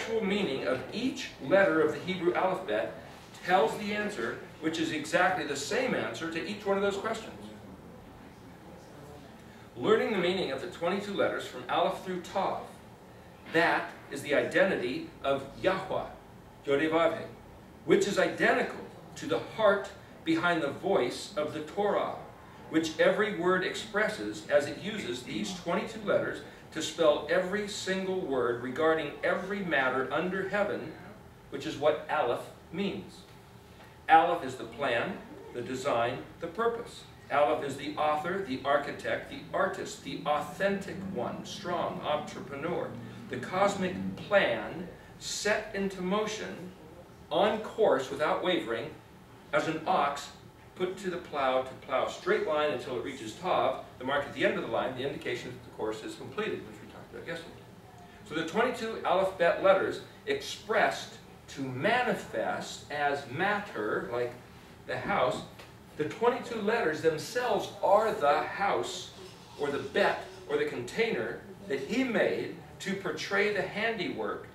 actual meaning of each letter of the Hebrew alphabet tells the answer, which is exactly the same answer to each one of those questions. Learning the meaning of the 22 letters from Aleph through Tav, that is the identity of Yahweh, Yod-Heh-Vav-Heh, which is identical to the heart behind the voice of the Torah, which every word expresses as it uses these 22 letters to spell every single word regarding every matter under heaven, which is what Aleph means. Aleph is the plan, the design, the purpose. Aleph is the author, the architect, the artist, the authentic one, strong, entrepreneur. The cosmic plan set into motion, on course without wavering, as an ox put to the plow a straight line until it reaches Tav, the mark at the end of the line, the indication that the course is completed, which we talked about yesterday. So the 22 alphabet letters expressed to manifest as matter, like the house, the 22 letters themselves are the house, or the bet, or the container that he made to portray the handiwork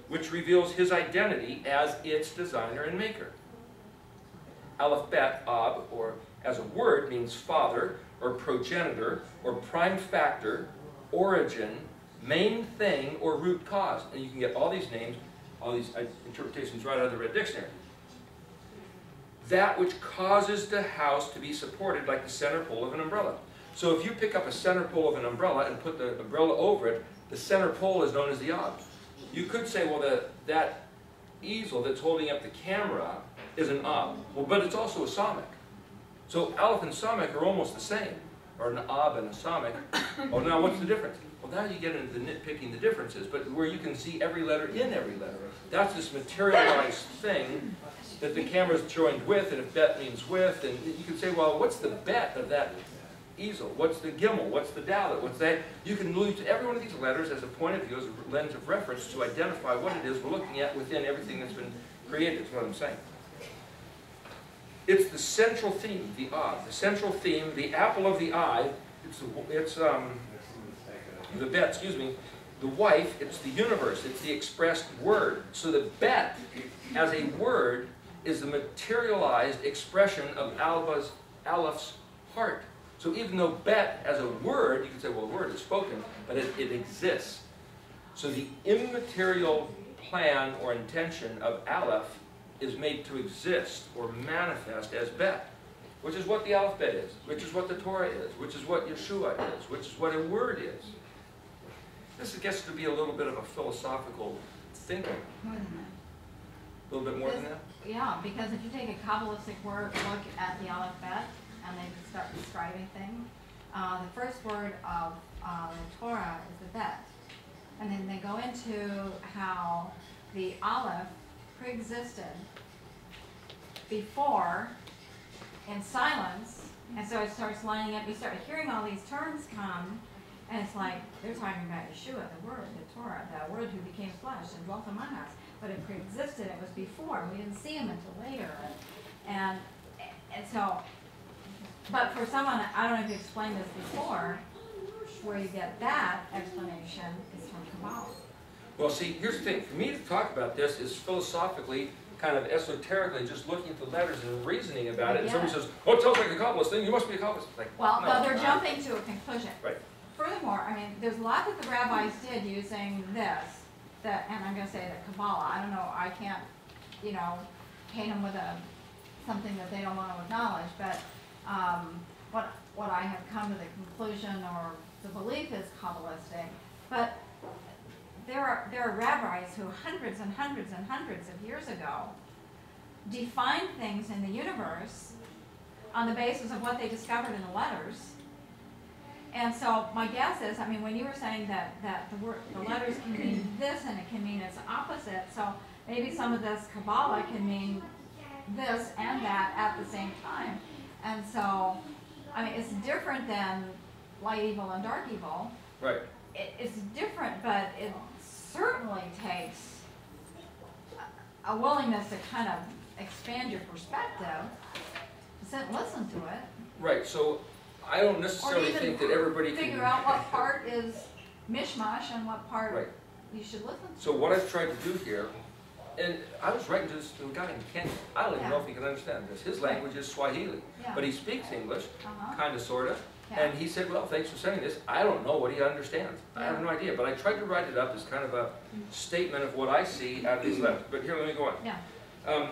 which reveals his identity as its designer and maker. Aleph Bet, Ab, or as a word, means father, or progenitor, or prime factor, origin, main thing, or root cause. And you can get all these names, all these interpretations right out of the Red Dictionary. That which causes the house to be supported like the center pole of an umbrella. So if you pick up a center pole of an umbrella and put the umbrella over it, the center pole is known as the Ab. You could say, well, that easel that's holding up the camera is an Ab. Well, but it's also a Samekh. So Aleph and Samekh are almost the same, or an Ab and a Samekh. Oh, now what's the difference? Well, now you get into the nitpicking the differences, but where you can see every letter in every letter. That's this materialized thing that the camera's joined with, and if bet means with, and you can say, well, what's the bet of that easel? What's the gimel? What's the dalet? What's that? You can use every one of these letters as a point of view, as a lens of reference to identify what it is we're looking at within everything that's been created, is what I'm saying. It's the central theme, the Ab. The central theme, the apple of the eye, it's the bet, excuse me, the wife, it's the universe, it's the expressed word. So the bet, as a word, is the materialized expression of Aleph's heart. So even though bet as a word, you can say, well, a word is spoken, but it exists. So the immaterial plan or intention of Aleph is made to exist or manifest as bet, which is what the alphabet is, which is what the Torah is, which is what Yeshua is, which is what a word is. This gets to be a little bit of a philosophical thinking. More than that. A little bit more than that? Yeah, because if you take a Kabbalistic word, look at the alphabet, and they start describing things, the first word of the Torah is the bet. And then they go into how the Aleph pre-existed before in silence, and so it starts lining up. You start hearing all these terms come, and it's like they're talking about Yeshua, the Word, the Torah, the Word who became flesh and dwelt among us. But it pre-existed. It was before. We didn't see him until later, and so. But for someone, I don't know if you explained this before, where you get that explanation is from Kabbalah. Well, see, here's the thing. For me to talk about this is philosophically, kind of esoterically, just looking at the letters and reasoning about it. And somebody says, oh, it sounds like a Kabbalist thing. You must be a Kabbalist. Like, well, no, they're jumping to a conclusion. Right. Furthermore, I mean, there's a lot that the rabbis did using this, and I'm going to say that Kabbalah, I don't know, I can't, paint them with something that they don't want to acknowledge, but what I have come to the conclusion or the belief is Kabbalistic, but there are rabbis who hundreds and hundreds and hundreds of years ago defined things in the universe on the basis of what they discovered in the letters. And so my guess is, I mean, when you were saying that the letters can mean this and it can mean its opposite, so maybe some of this Kabbalah can mean this and that at the same time. And so, I mean, it's different than light evil and dark evil. Right. It's different, but it certainly takes a willingness to kind of expand your perspective, to sit and listen to it. Right. So I don't necessarily think that everybody can figure out what part is mishmash and what part, right. you should listen to. So what I've tried to do here, and I was writing to this to a guy in Kenya. I don't even know Yeah. if he can understand this. His language is Swahili, Yeah. but he speaks English, Uh-huh. kind of, sort of. Yeah. And he said, well, thanks for sending this. I don't know what he understands. I have no idea. But I tried to write it up as kind of a statement of what I see out of these letters. But here, let me go on. Yeah.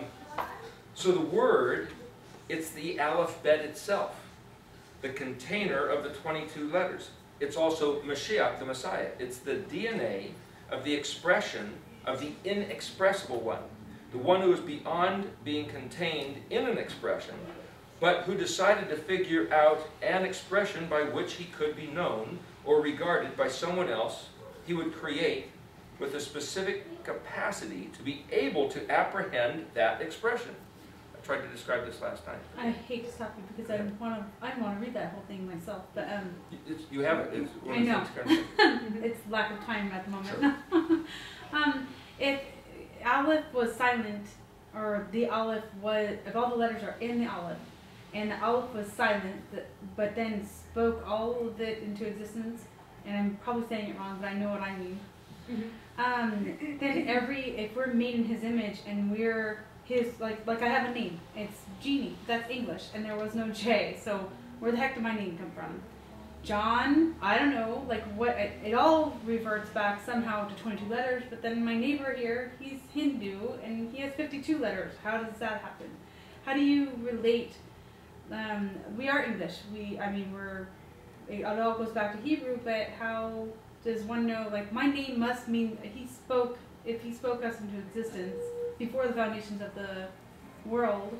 So the word, it's the alphabet itself, the container of the 22 letters. It's also Mashiach, the Messiah. It's the DNA of the expression of the inexpressible one, the one who is beyond being contained in an expression, but who decided to figure out an expression by which he could be known or regarded by someone else he would create with a specific capacity to be able to apprehend that expression. I tried to describe this last time. I hate to stop you because I want to read that whole thing myself, but You have it. It's one I of the know. things kind of- it's lack of time at the moment. If Aleph was silent, or the Aleph was, if all the letters are in the Aleph, and the Aleph was silent, but then spoke all of it into existence, and I'm probably saying it wrong, but I know what I mean. Then if we're made in His image and we're His, like I have a name, it's Jeannie, that's English, and there was no J, so where the heck did my name come from? John, I don't know, like what, it all reverts back somehow to 22 letters, but then my neighbor here, he's Hindu, and he has 52 letters. How does that happen? How do you relate? We are English, it all goes back to Hebrew, but how does one know, like my name must mean, if he spoke us into existence before the foundations of the world,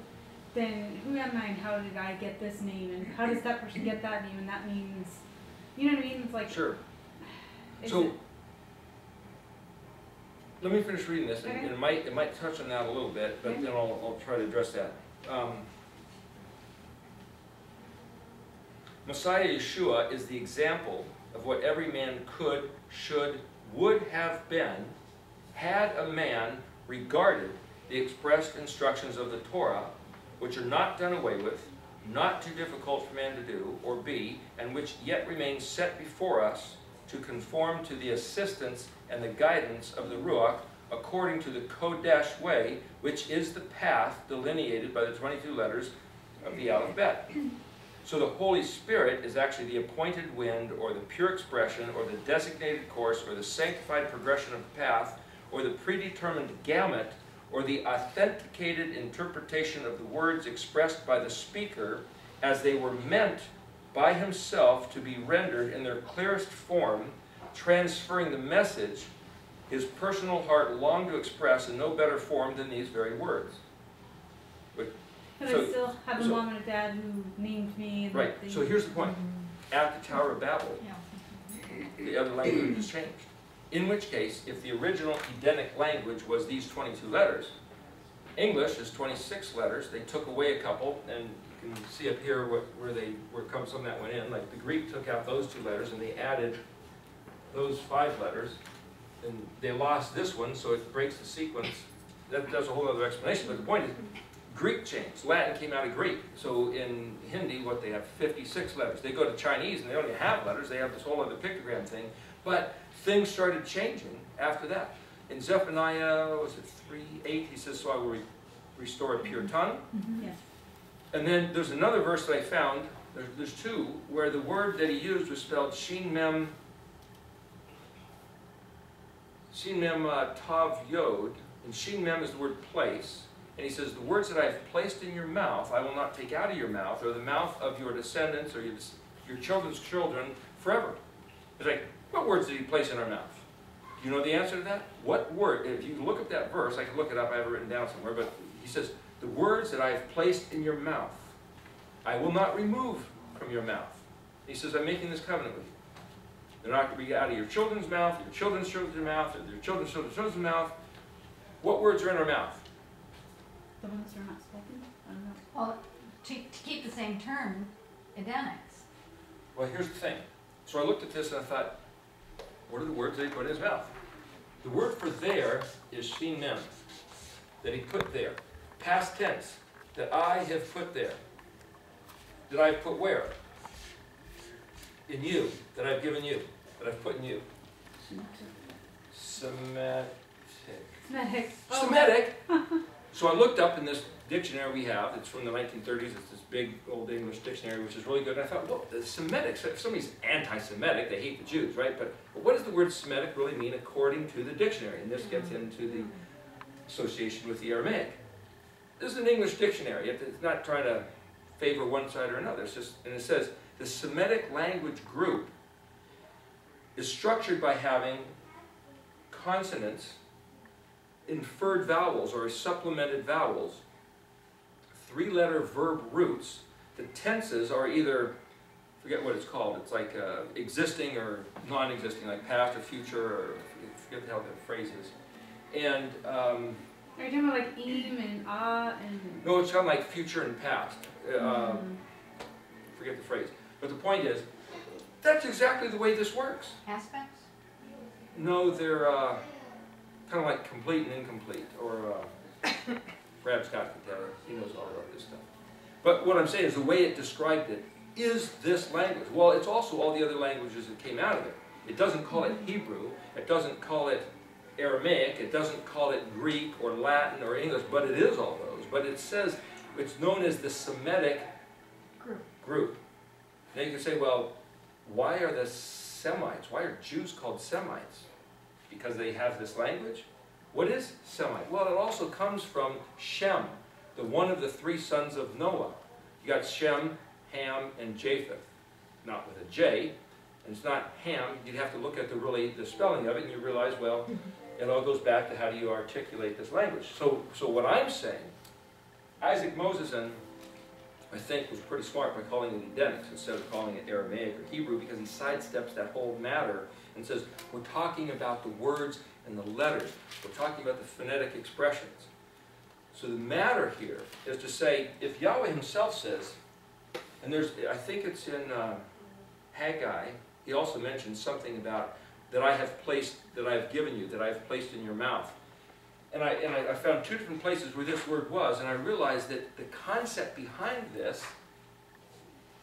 then who am I and how did I get this name and how does that person get that name and that means, you know what I mean? It's like, Sure. is So, it- let me finish reading this, and Okay. it might touch on that a little bit, but Okay. then I'll try to address that. Messiah Yeshua is the example of what every man could, should, would have been, had a man regarded the expressed instructions of the Torah, which are not done away with, not too difficult for man to do or be, and which yet remain set before us to conform to the assistance and the guidance of the Ruach according to the Kodesh way, which is the path delineated by the 22 letters of the alphabet. So the Holy Spirit is actually the appointed wind, or the pure expression, or the designated course, or the sanctified progression of the path, or the predetermined gamut, or the authenticated interpretation of the words expressed by the speaker as they were meant by himself to be rendered in their clearest form, transferring the message his personal heart longed to express in no better form than these very words. but so- I still have a so- mom and a dad who named me. And Right, they- so here's the point. At the Tower of Babel, Yeah. the other language is changed. In which case, if the original Edenic language was these 22 letters, English is 26 letters. They took away a couple, and you can see up here where some of that went in. Like the Greek took out those 2 letters, and they added those 5 letters. And they lost this one, so it breaks the sequence. That's a whole other explanation, but the point is, Greek changed. Latin came out of Greek. So in Hindi, they have 56 letters. They go to Chinese, and they only have letters. They have this whole other pictogram thing. But things started changing after that. In Zephaniah, was it 3:8? He says, so I will restore a pure tongue. Yes. And then there's another verse that I found, there's 2, where the word that he used was spelled Shin Mem Tav Yod, and Shin Mem is the word place. And he says, the words that I have placed in your mouth, I will not take out of your mouth, or the mouth of your descendants, or your children's children, forever. It's like, what words did he place in our mouth? Do you know the answer to that? What word? If you look up that verse, I can look it up, I have it written down somewhere, but he says, the words that I have placed in your mouth, I will not remove from your mouth. He says, I'm making this covenant with you. They're not going to be out of your children's mouth, your children's children's mouth, or your children's children's children's mouth. What words are in our mouth? The ones that are not spoken? I don't know. Well, to keep the same term, Edenics. Well, here's the thing. So I looked at this and I thought, what are the words that he put in his mouth? The word for there is Shin Mem, that he put there. Past tense, that I have put there. That I've put where? In you, that I've given you, that I've put in you. Semitic. Semitic. Semitic. So I looked up in this dictionary we have. It's from the 1930s. It's this big old English dictionary, which is really good. And I thought, well, the Semitic. So if somebody's anti-Semitic, they hate the Jews, right? But what does the word Semitic really mean according to the dictionary? And this gets into the association with the Aramaic. This is an English dictionary. It's not trying to favor one side or another. It's just, and it says the Semitic language group is structured by having consonants, inferred vowels or supplemented vowels, three-letter verb roots. The tenses are either, forget what it's called, it's like existing or non-existing, like past or future, or forget how the phrase is. And Are you talking about like im and and? no, it's kind of like future and past. Forget the phrase. But the point is, that's exactly the way this works. Aspects? No, they're kind of like complete and incomplete, or Brad Scott can tell you. He knows all about this stuff. But what I'm saying is the way it described it is this language. Well, it's also all the other languages that came out of it. It doesn't call it Hebrew. It doesn't call it Aramaic. It doesn't call it Greek or Latin or English, but it is all those. But it says it's known as the Semitic group. Now you can say, well, why are the Semites, why are Jews called Semites? Because they have this language? What is Semite? Well, it also comes from Shem, the one of the three sons of Noah. You got Shem, Ham, and Japheth. Not with a J, and it's not Ham. You'd have to look at the spelling of it, and you realize, well, it all goes back to how do you articulate this language. So what I'm saying, Isaac Mosesen, I think, was pretty smart by calling it Edenics instead of calling it Aramaic or Hebrew, because he sidesteps that whole matter and says, we're talking about the words and the letters. We're talking about the phonetic expressions. So the matter here is to say, if Yahweh himself says, and there's, I think it's in Haggai, he also mentions something about that I have given you, that I have placed in your mouth. And I found two different places where this word was, and I realized that the concept behind this,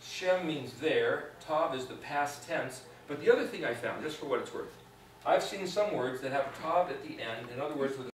Shem means there, Tav is the past tense, but the other thing I found, just for what it's worth, I've seen some words that have Tav at the end, in other words, with